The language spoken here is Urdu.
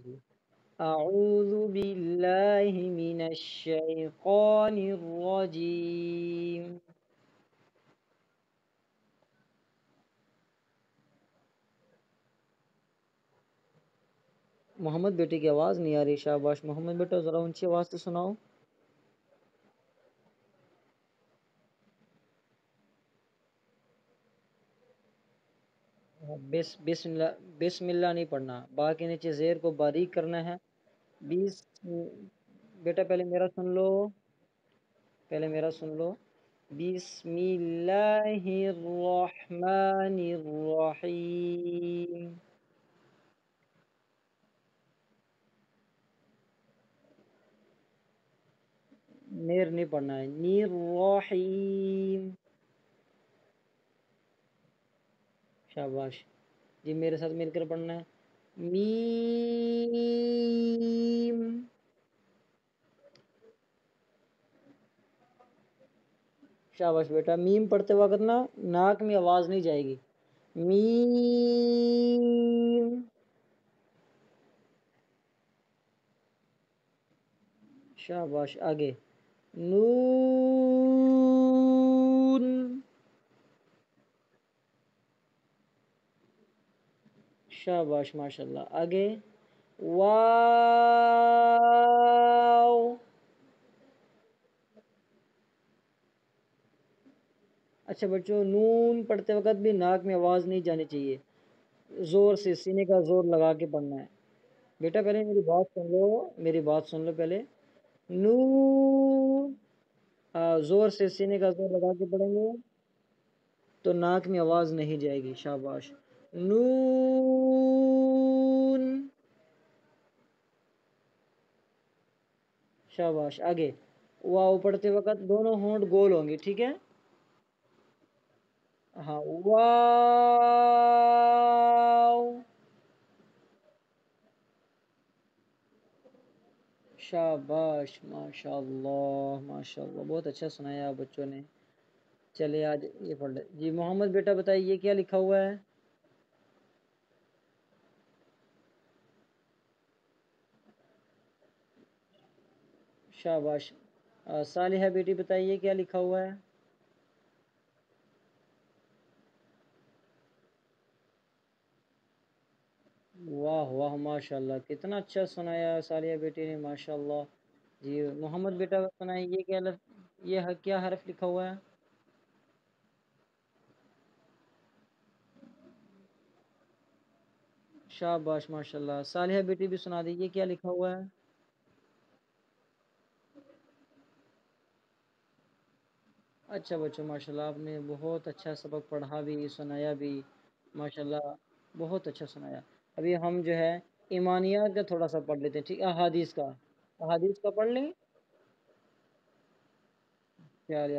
جی اعوذ باللہ من الشیطان الرجیم. محمد بیٹے کی آواز نہیں آ رہی. شاباش محمد بیٹا، ذرا اونچی آواز سے سناؤ. بسم اللہ، بسم اللہ نہیں پڑھنا، با کے نیچے زیر کو باریک کرنا ہے. بیس. بیٹا پہلے میرا سن لو، پہلے میرا سن لو. بسم اللہ الرحمن الرحیم. نیر نہیں پڑھنا ہے، نیر رحیم. شاباش جی، میرے ساتھ مل کر پڑھنا ہے. میم. شاباش بیٹا، میم پڑھتے وقت نا ناک میں آواز نہیں جائے گی. میم. شاباش. آگے نون. شاباش ماشاءاللہ. آگے واو. اچھا بچوں، نون پڑھتے وقت بھی ناک میں آواز نہیں جانی چاہیے، زور سے سینے کا زور لگا کے پڑھنا ہے. بیٹا پہلے میری بات سن لو، میری بات سن لو پہلے. نون. زور سے سینے کا زور لگا کے پڑھیں گے تو ناک میں آواز نہیں جائے گی. شاباش. نون. شاباش. آگے واو پڑھتے وقت دونوں ہونٹ گول ہوں گے، ٹھیک ہے؟ ہاں واو. شاباش ماشاء اللہ ماشاء اللہ، بہت اچھا سنایا آپ بچوں نے. چلے آج یہ پڑھ لے جی. محمد بیٹا بتائیے یہ کیا لکھا ہوا ہے؟ شاباش. صالحہ بیٹی بتائیے کیا لکھا ہوا ہے؟ واہ واہ ماشاء اللہ، کتنا اچھا سنایا صالحہ بیٹی نے، ماشاء اللہ. جی محمد بیٹا سنائیے یہ کیا یہ کیا حرف لکھا ہوا ہے؟ شاباش ماشاء اللہ. صالحہ بیٹی بھی سنا دیجیے کیا لکھا ہوا ہے؟ اچھا بچوں ماشاء اللہ، آپ نے بہت اچھا سبق پڑھا بھی سنایا بھی، ماشاء اللہ بہت اچھا سنایا. ابھی ہم جو ہے ایمانیات کا تھوڑا سا پڑھ لیتے ہیں، ٹھیک ہے؟ احادیث کا، احادیث کا پڑھ لیں. پیارے